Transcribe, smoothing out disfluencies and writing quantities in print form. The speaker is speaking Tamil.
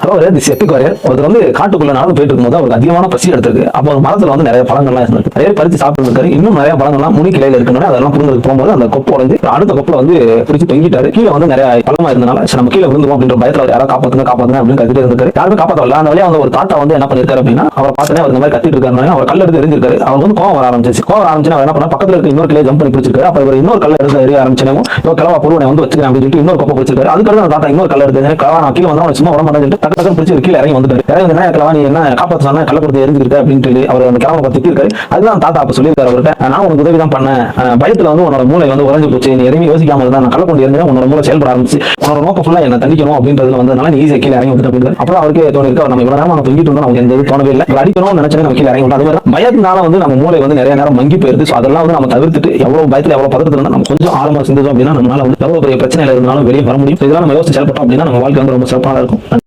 அதாவது தி செப்டிக் வாரியர் ஒருத்தர் வந்து காட்டுக்குள்ள நடந்து போயிட்டு இருக்கும்போது அவருக்கு அதிகமான பசி எடுத்திருக்கு. அப்போ ஒரு மரத்துல வந்து நிறைய பழங்கள்லாம் இருந்திருக்கு. நிறைய பறித்து சாப்பிட்டு இருக்காரு. இன்னும் நிறைய பழங்கள்லாம் முனி கிளையில இருக்கணும். அதெல்லாம் புரிஞ்சதுக்கு போகும்போது அந்த கொப்பு உடஞ்சு அடுத்த கொப்புல வந்து பிடிச்சி தொங்கிட்டாரு. கீழே வந்து நிறைய பழமா இருந்தனால நம்ம கீழே விழுந்துவோம் அப்படின்ற பயத்துல யாராவது காப்பாத்துங்க காப்பாத்துங்க அப்படின்னு கத்திட்டு இருக்காரு. யாருமே காப்பாற்றல. அந்த வழியா வந்து ஒரு தாத்தா வந்து என்ன பண்ணிருக்காரு அப்படின்னா அவரை பார்த்தனே அவர் இந்த மாதிரி கத்திட்டு இருக்காரு. அவர் கல்ல எடுத்து எரிஞ்சிருக்காரு. அவர் வந்து கோவம் வர ஆரம்பிச்சு அவர் என்ன பண்ணா பக்கத்துல இருக்க இன்னொரு கிளையை ஜம்ப் பண்ணி பிடிச்சிருக்காரு. அப்ப இவர் இன்னொரு கல்ல எடுத்து எரிய ஆரம்பிச்சனே கிளவா பொருளை வந்து வச்சுக்கிறேன் அப்படின்னு சொல்லிட்டு இன்னொரு கொப்பை பிடிச்சிருக்காரு. அதுக்கு அந்த தாத்தா இன்னொரு கல்ல எடுத்து கிளவா நான் கீழே வந்து சும்மா உடம்பு சொல்லிட்டு டக்கு டக்கு பிடிச்சி கீழே இறங்கி வந்துட்டாரு. இறங்கி என்ன கிளவா நீ என்ன காப்பாற்ற சொன்னா கல்ல கொடுத்து எரிஞ்சிருக்க அப்படின்னு சொல்லி அவர் அந்த கிளம்ப பத்தி இருக்காரு. அதுதான் தாத்தா அப்ப சொல்லியிருக்காரு அவர்கிட்ட, நான் உனக்கு உதவி தான் பண்ணேன். பயத்துல வந்து உன்னோட மூளை வந்து உறைஞ்சு போச்சு. நீ எதுவுமே யோசிக்காம இருந்தா நான் கல்ல கொண்டு எரிஞ்சா உன்னோட மூளை செயல்பட ஆரம்பிச்சு உன்னோட நோக்கம் ஃபுல்லா என்ன தண்டிக்கணும் அப்படின்றதுல வந்ததுனால நீ ஈஸியா கீழே இறங்கி வந்துட்டு அப்படின்னு அப்புறம் அவருக்கே தோணி இருக்கு. நம்ம இவ்வளவு நேரம் தொங்கிட்டு இருந்தோம் நமக்கு எந்த தோணவே இல்லை. அடிக்கணும்னு நினைச்சேன் நம்ம கீழே இறங்கி விட்டோம். அது மாதிரி பயத்தினால வந்து நம்ம மூளை வந்து நிறைய நேரம் மங்கி போயிருது. அதெல்லாம் வந்து நம்ம தவிர்த்துட்டு எவ்வளவு பயத்துல எவ்வளவு பதத்துல இருந்தா நம்ம கொஞ்சம் ஆழமா சிந்தோம் அப்படின்னா நம்மளால வந்து எவ்வளவு பெரிய பிரச்சனையில இருந்தாலும் வெளியே வர முடியும். இதெல்லாம் நம்ம யோசிச்சு செயல்பட்டோம் அப்படின்னா நம்ம வாழ்க்கை வந்து ரொம்ப சிறப்பாக இருக்கும்.